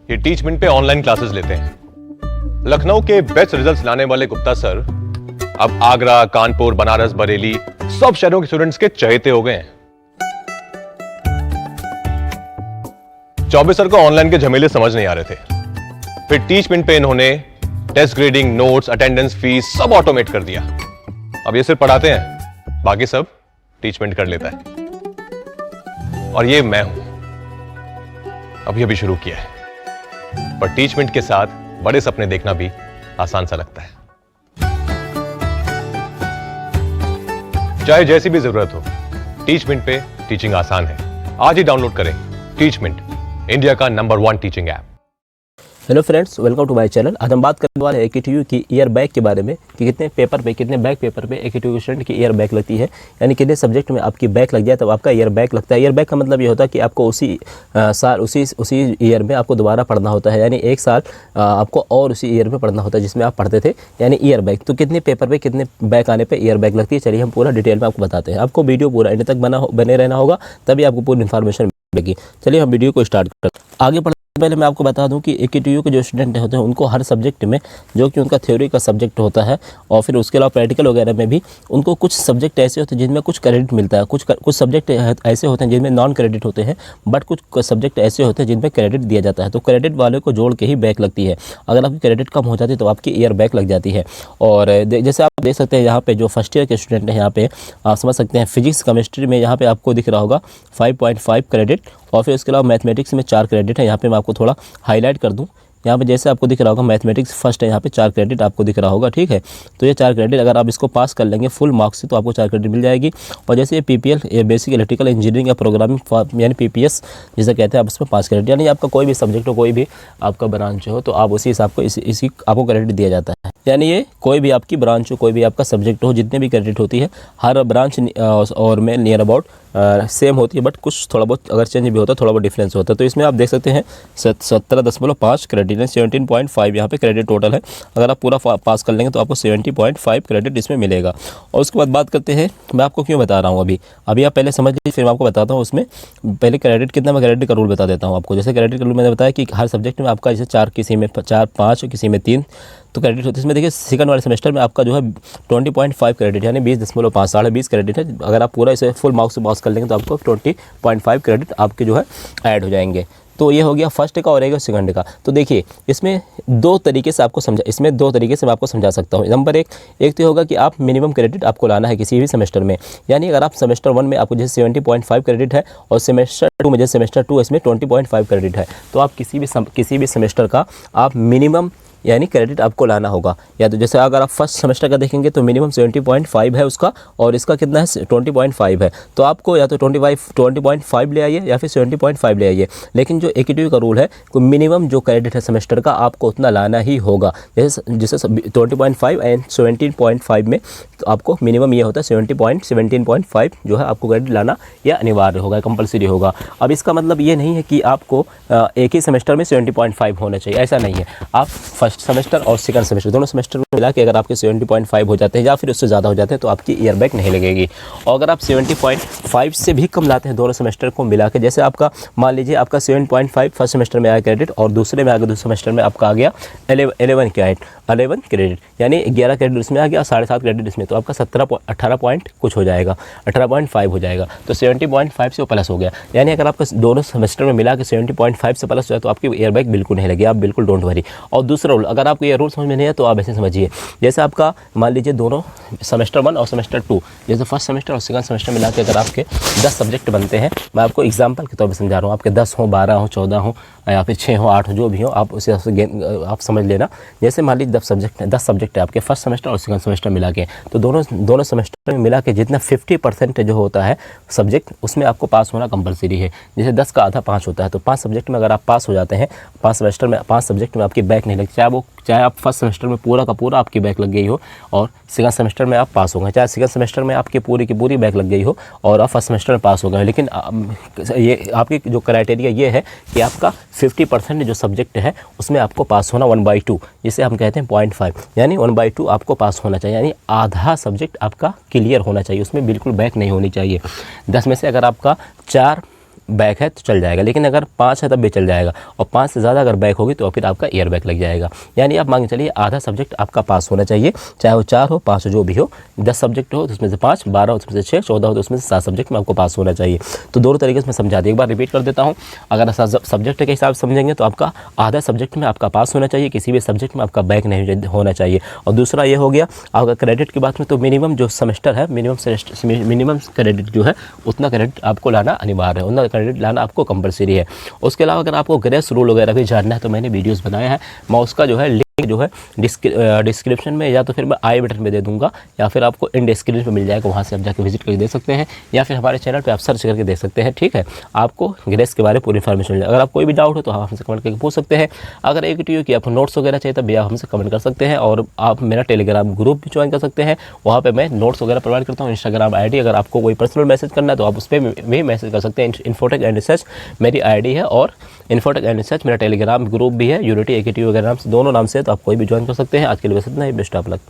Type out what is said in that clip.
ये टीचमेंट पे online classes लेते हैं। लखनऊ के बेस्ट रिजल्ट्स लाने वाले गुप्ता सर अब आगरा, कानपुर, बनारस, बरेली सब शहरों के स्टूडेंट्स के चहेते हो गए हैं। चौबे सर को ऑनलाइन के झमेले समझ नहीं आ रहे थे, फिर टीचमेंट पे इन्होंने test grading, notes, attendance, fees सब ऑटोमेट कर दिया। अब ये सिर्फ पढ़ाते हैं, बाकी सब टीचमेंट कर लेता है। और ये मैं हूं, अभी शुरू किया है, पर टीचमेंट के साथ बड़े सपने देखना भी आसान सा लगता है। चाहे जैसी भी जरूरत हो, टीचमेंट पे टीचिंग आसान है। आज ही डाउनलोड करें टीचमेंट, इंडिया का number 1 teaching app. Hello friends, welcome to my channel. आज हम बात करने वाले हैं AKTU की ईयर बैक के बारे में कि कितने पेपर पे, कितने बैक पेपर पे AKTU के स्टूडेंट की ईयर बैक लगती है, यानी कितने सब्जेक्ट में आपकी बैक लग जाए तब आपका ईयर बैक लगता है। ईयर बैक का मतलब ये होता है कि आपको उसी साल उसी ईयर में आपको दोबारा पढ़ना होता है, यानी एक साल आपको और उसी ईयर में पढ़ना होता है जिसमें आप पढ़ते थे, यानी ईयर बैक। तो कितने पेपर पे कितने बैक आने पर ईयर बैक लगती है, चलिए हम पूरा डिटेल में आपको बताते हैं। आपको वीडियो पूरा एंड तक बने रहना होगा, तभी आपको पूरी इन्फॉर्मेशन मिलेगी। चलिए हम वीडियो को स्टार्ट करते हैं। आगे पहले मैं आपको बता दूं कि AKTU के जो स्टूडेंट होते हैं उनको हर सब्जेक्ट में, जो कि उनका थ्योरी का सब्जेक्ट होता है और फिर उसके अलावा प्रैक्टिकल वगैरह में भी उनको कुछ सब्जेक्ट ऐसे होते हैं जिनमें कुछ क्रेडिट मिलता है, कुछ सब्जेक्ट ऐसे होते हैं जिनमें नॉन क्रेडिट होते हैं, बट कुछ सब्जेक्ट ऐसे होते हैं जिनमें क्रेडिट दिया जाता है। तो क्रेडिट वाले को जोड़ के ही बैक लगती है। अगर आपकी क्रेडिट कम हो जाती है तो आपकी ईयर बैक लग जाती है। और जैसे आप देख सकते हैं यहाँ पे जो फर्स्ट ईयर के स्टूडेंट हैं, यहाँ पे आप समझ सकते हैं फिजिक्स, केमिस्ट्री में यहाँ पे आपको दिख रहा होगा 5.5 क्रेडिट, और फिर उसके अलावा मैथमेटिक्स में 4 क्रेडिट है। यहाँ पे मैं आपको थोड़ा हाईलाइट कर दूं, यहाँ पे जैसे आपको दिख रहा होगा मैथमेटिक्स फर्स्ट है, यहाँ पे 4 क्रेडिट आपको दिख रहा होगा, ठीक है। तो ये 4 क्रेडिट अगर आप इसको पास कर लेंगे फुल मार्क्स से तो आपको 4 क्रेडिट मिल जाएगी। और जैसे ये PPL, ये बेसिक इलेक्ट्रिकल इंजीनियरिंग या प्रोग्रामिंग यानी PPS जिसे कहते हैं, आप उसमें 5 क्रेडिट, यानी आपका कोई भी सब्जेक्ट हो, कोई भी आपका ब्रांच हो, तो आप उसी हिसाब को इसी आपको क्रेडिट दिया जाता है। यानी ये कोई भी आपकी ब्रांच हो, कोई भी आपका सब्जेक्ट हो, जितने भी क्रेडिट होती है हर ब्रांच और में नियर अबाउट सेम होती है, बट कुछ थोड़ा बहुत अगर चेंज भी होता है, थोड़ा बहुत डिफरेंस होता है। तो इसमें आप देख सकते हैं 17.5 क्रेडिट है, 17.5 यहाँ पे क्रेडिट टोटल है। अगर आप पूरा पास कर लेंगे तो आपको 70.5 क्रेडिट इसमें मिलेगा। और उसके बाद बात करते हैं, मैं आपको क्यों बता रहा हूँ अभी आप पहले समझ लीजिए, फिर मैं आपको बताता हूँ। उसमें पहले क्रेडिट कितना, मैं क्रेडिट का रूल बता देता हूँ आपको। जैसे क्रेडिट का रूल मैंने बताया कि हर सब्जेक्ट में आपका जैसे 4, किसी में 4, 5, किसी में 3 तो क्रेडिट होते हैं। इसमें देखिए सेकंड वाले सेमेस्टर में आपका जो है 20.5 क्रेडिट यानी 20.5 20 क्रेडिट है। अगर आप पूरा इसे फुल मार्क्स से पास कर लेंगे तो आपको 20.5 क्रेडिट आपके जो है ऐड हो जाएंगे। तो ये हो गया फर्स्ट का और एक सेकंड का। तो देखिए इसमें दो तरीके से मैं आपको समझा सकता हूँ। नंबर एक तो होगा कि आप मिनिमम क्रेडिट आपको लाना है किसी भी सेमेस्टर में, यानी अगर आप सेमेस्टर 1 में आपको जैसे 70.5 क्रेडिट है और सेमेस्टर 2 में, जैसे सेमेस्टर 2 इसमें 20.5 क्रेडिट है, तो आप किसी भी सेमेस्टर का आप मिनिमम यानी क्रेडिट आपको लाना होगा। या तो जैसे अगर आप फर्स्ट सेमेस्टर का देखेंगे तो मिनिमम 70.5 है उसका, और इसका कितना है 20.5 है। तो आपको या तो 20.5 ले आइए या फिर 70.5 ले आइए। लेकिन जो AKTU का रूल है कि मिनिमम जो क्रेडिट है सेमेस्टर का आपको उतना लाना ही होगा। जैसे 20.5 एंड 17.5 में तो आपको मिनिमम ये होता है 17.5 जो है आपको क्रेडिट लाना यह अनिवार्य होगा, कंपलसरी होगा। अब इसका मतलब ये नहीं है कि आपको एक ही सेमेस्टर में 70.5 होना चाहिए, ऐसा नहीं है। आप फर्स्ट सेमेस्टर और सेकंड सेमेस्टर दोनों सेमेस्टर में मिला के अगर आपके 70.5 हो जाते हैं या फिर उससे ज़्यादा हो जाते हैं तो आपकी ईयर बैक नहीं लगेगी। और अगर आप 70.5 से भी कम लाते हैं दोनों सेमेस्टर को मिला के, जैसे आपका मान लीजिए आपका 7.5 फर्स्ट सेमेस्टर में आया क्रेडिट और दूसरे में आ गया, दूसरे सेमेस्टर में आपका आ गया 11 क्रेडिट यानी 11 क्रेडिट इसमें आ गया, 7.5 क्रेडिट इसमें, तो आपका 18 पॉइंट कुछ हो जाएगा, 18.5 हो जाएगा। तो 70.5 से प्लस हो गया, यानी अगर आपका दोनों सेमेस्टर में मिला के 70.5 से प्लस हो जाए तो आपकी ईयर बैक बिल्कुल नहीं लगी, आप बिल्कुल डोंट वरी। और दूसरा रूल, अगर आपको ये रूल समझ में नहीं है तो आप ऐसे समझिए, जैसे आपका मान लीजिए दोनों सेमेस्टर 1 और सेमेस्टर 2, जैसे फर्स्ट सेमेस्टर और सेकंड सेमेस्टर मिला के अगर आपके 10 सब्जेक्ट बनते हैं, मैं आपको एग्जांपल के तौर पे समझा रहा हूँ, आपके 10 हो, 12 हो, 14 हो या फिर 6 हो, 8 हो, जो भी हो आप उसे आप समझ लेना। जैसे मान लीजिए 10 सब्जेक्ट है आपके फर्स्ट सेमेस्टर और सेकंड सेमेस्टर मिला के, तो दोनों सेमेस्टर में मिला के जितना 50% जो होता है सब्जेक्ट उसमें आपको पास होना कंपलसरी है। जैसे 10 का आधा 5 होता है, तो 5 सब्जेक्ट में अगर आप पास हो जाते हैं, 5 सेमेस्टर में 5 सब्जेक्ट में आपकी बैक नहीं लगती, चाहे आप फर्स्ट सेमेस्टर में पूरा का पूरा आपकी बैक लग गई हो और सेकंड सेमेस्टर में आप पास हो गए, चाहे सेकंड सेमेस्टर में आपकी पूरी की पूरी बैक लग गई हो और आप फर्स्ट सेमेस्टर में पास हो गए। लेकिन ये आपकी जो क्राइटेरिया ये है कि आपका 50% जो सब्जेक्ट है उसमें आपको पास होना 1/2, जिसे हम कहते हैं 0.5, यानी 1/2 आपको पास होना चाहिए, यानी आधा सब्जेक्ट आपका क्लियर होना चाहिए, उसमें बिल्कुल बैक नहीं होनी चाहिए। 10 में से अगर आपका 4 बैक है तो चल जाएगा, लेकिन अगर 5 है तब भी चल जाएगा, और 5 से ज़्यादा अगर बैक होगी तो फिर आपका ईयर बैक लग जाएगा। यानी आप मान के चलिए आधा सब्जेक्ट आपका पास होना चाहिए, चाहे वो 4 हो 5 हो जो भी हो, 10 सब्जेक्ट हो तो उसमें से 5, 12 हो तो उसमें से 6, 14 हो तो उसमें से 7 सब्जेक्ट में आपको पास होना चाहिए। तो दोनों तरीके से मैं समझा दी, एक बार रिपीट कर देता हूँ। अगर सब्जेक्ट के हिसाब से समझेंगे तो आपका आधा सब्जेक्ट में आपका पास होना चाहिए, किसी भी सब्जेक्ट में आपका बैक नहीं होना चाहिए। और दूसरा ये हो गया, अगर क्रेडिट की बात में तो मिनिमम जो सेमेस्टर है, मिनिमम क्रेडिट जो है उतना क्रेडिट आपको लाना अनिवार्य है, उतना क्रेडिट लाना आपको कंपलसरी है। उसके अलावा अगर आपको ग्रेस रूल वगैरह भी जानना है तो मैंने वीडियोस बनाया है, मैं उसका जो है लिंक जो है डिस्क्रिप्शन में या तो फिर मैं आई बटन में दे दूंगा, या फिर आपको इन डिस्क्रिप्शन में मिल जाएगा, वहाँ से आप जाकर विजिट करके देख सकते हैं, या फिर हमारे चैनल पे आप सर्च करके देख सकते हैं। ठीक है, आपको ग्रेस के बारे में पूरी इन्फॉर्मेशन मिल जाएगा। अगर आप कोई भी डाउट हो तो आप हमसे कमेंट करके पूछ सकते हैं। अगर AKTU की आपको नोट्स वगैरह चाहिए तब भी आप हमसे कमेंट कर सकते हैं, और आप मेरा टेलीग्राम ग्रुप भी ज्वाइन कर सकते हैं, वहाँ पर मैं नोट्स वगैरह प्रोवाइड करता हूँ। इंस्टाग्राम ID, अगर आपको कोई पर्सनल मैसेज करना है तो आप उस पर भी मैसेज कर सकते हैं। इन्फोटेक एंड रिसर्च मेरी ID है, और इन्फोटेक एंड रिसर्च मेरा टेलीग्राम ग्रुप भी है, यूनिटी AKTU वगैरह नाम से, दोनों नाम से, तो आप कोई भी ज्वाइन कर सकते हैं। आज के लिए बस इतना ही, बेस्ट ऑफ लक।